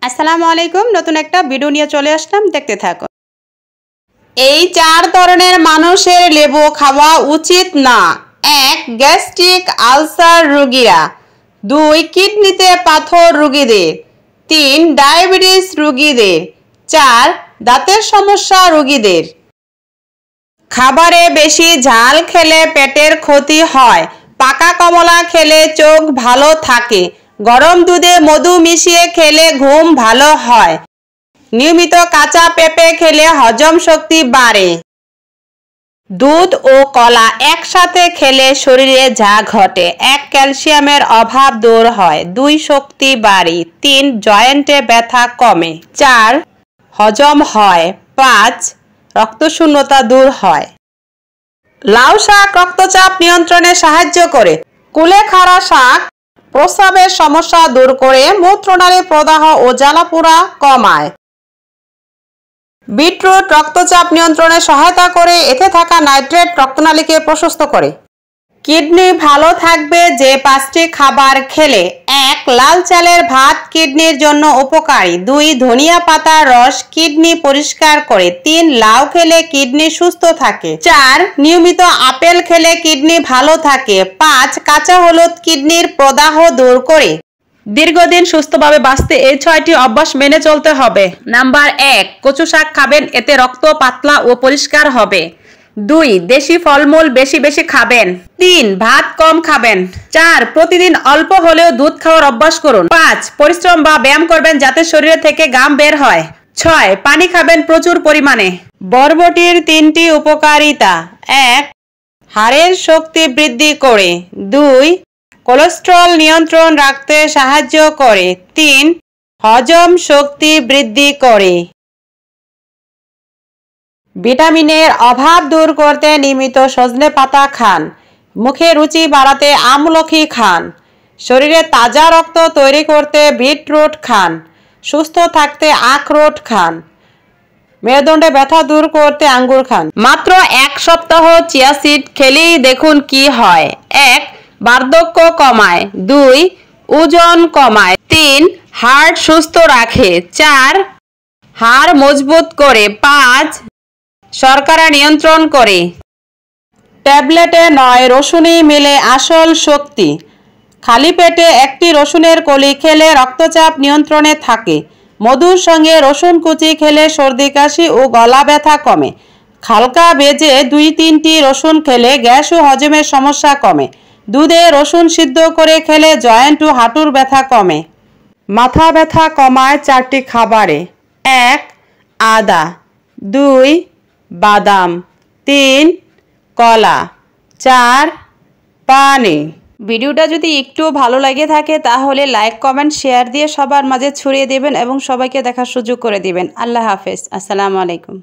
আসসালামু আলাইকুম, নতুন একটা ভিডিও নিয়ে চলে আসলাম, দেখতে থাকো। এই 4 ধরনের মানুষের লেবু খাওয়া উচিত না। 1. গ্যাস্ট্রিক আলসার রোগীরা। 2. কিডনিতে পাথর রোগীদের। 3. ডায়াবেটিস রোগীদের। 4. দাঁতের সমস্যা রোগীদের। খাবারে বেশি ঝাল খেলে পেটের ক্ষতি হয়। পাকা কমলা খেলে চোখ ভালো থাকে। গরম দুধে মধু মিশিয়ে খেলে ঘুম ভালো হয়। নিয়মিত কাঁচা পেঁপে খেলে হজম শক্তি বাড়ে। দুধ ও কলা একসাথে খেলে শরীরে যা ঘটে: 1. ক্যালসিয়ামের অভাব দূর হয়। 2. শক্তি বাড়ে। 3. জয়েন্টে ব্যথা কমে। 4. হজম হয়। 5. রক্তশূন্যতা দূর হয়। লাউ শাক রক্তচাপ নিয়ন্ত্রণে সাহায্য করে। কুলেখাড়া শাক প্রস্রাবের সমস্যা দূর করে, মূত্রনালী প্রদাহ ও জ্বালাপোড়া কমায়। বিটরুট রক্তচাপ নিয়ন্ত্রণে সহায়তা করে, এতে থাকা নাইট্রেট রক্তনালীকে প্রশস্ত করে। কিডনি ভালো থাকবে যে 5টি খাবার খেলে: 1. লাল চালের ভাত কিডনির জন্য উপকারী। 2. ধনিয়া পাতার রস কিডনি পরিষ্কার করে। 3. লাউ খেলে কিডনি সুস্থ থাকে। 4. নিয়মিত আপেল খেলে কিডনি ভালো থাকে। 5. কাঁচা হলুদ কিডনির প্রদাহ দূর করে। দীর্ঘদিন সুস্থভাবে বাঁচতে এই 6টি অভ্যাস মেনে চলতে হবে। নাম্বার 1. কচু শাক খাবেন, এতে রক্ত পাতলা ও পরিষ্কার হবে। 2. দেশি ফলমূল বেশি বেশি খাবেন। 3. ভাত কম খাবেন। 4. প্রতিদিন অল্প হলেও দুধ খাওয়ার অভ্যাস করুন। 5. পরিশ্রম বা ব্যায়াম করবেন যাতে শরীর থেকে ঘাম বের হয়। 6. পানি খাবেন প্রচুর পরিমাণে। বরবটির 3টি উপকারিতা: 1. হাড়ের শক্তি বৃদ্ধি করে। 2. কোলেস্টেরল নিয়ন্ত্রণ রাখতে সাহায্য করে। 3. হজম শক্তি বৃদ্ধি করে। ভিটামিনের অভাব দূর করতে নিয়মিত সজনে পাতা খান। মুখে রুচি বাড়াতে আমলকি খান। শরীরে তাজা রক্ত তৈরি করতে বিটরুট খান। সুস্থ থাকতে আখরোট খান। মেরুদণ্ডে ব্যথা দূর করতে আঙ্গুর খান। মাত্র 1 সপ্তাহ চিয়া সিড খেলেই দেখুন কি হয়। 1. বার্ধক্য কমায়। 2. ওজন কমায়। 3. হার্ট সুস্থ রাখে। 4. হাড় মজবুত করে। 5. শর্করা নিয়ন্ত্রণ করে। ট্যাবলেটে নয়, রসুনই মেলে আসল শক্তি। খালি পেটে একটি রসুনের কলি খেলে রক্তচাপ নিয়ন্ত্রণে থাকে। মধুর সঙ্গে রসুন কুচি খেলে সর্দি কাশি ও গলা ব্যথা কমে। হালকা ভেজে 2-3টি রসুন খেলে গ্যাস ও হজমের সমস্যা কমে। দুধে রসুন সিদ্ধ করে খেলে জয়েন্ট ও হাঁটুর ব্যথা কমে। মাথা ব্যথা কমায় 4টি খাবারে: 1. আদা। 2. বাদাম। 3. কলা। 4. পানি। ভিডিওটা যদি একটু ভালো লাগে থাকে তাহলে লাইক, কমেন্ট, শেয়ার দিয়ে সবার মাঝে ছড়িয়ে দেবেন এবং সবাইকে দেখার সুযোগ করে দিবেন। আল্লাহ হাফেজ। আসসালামু আলাইকুম।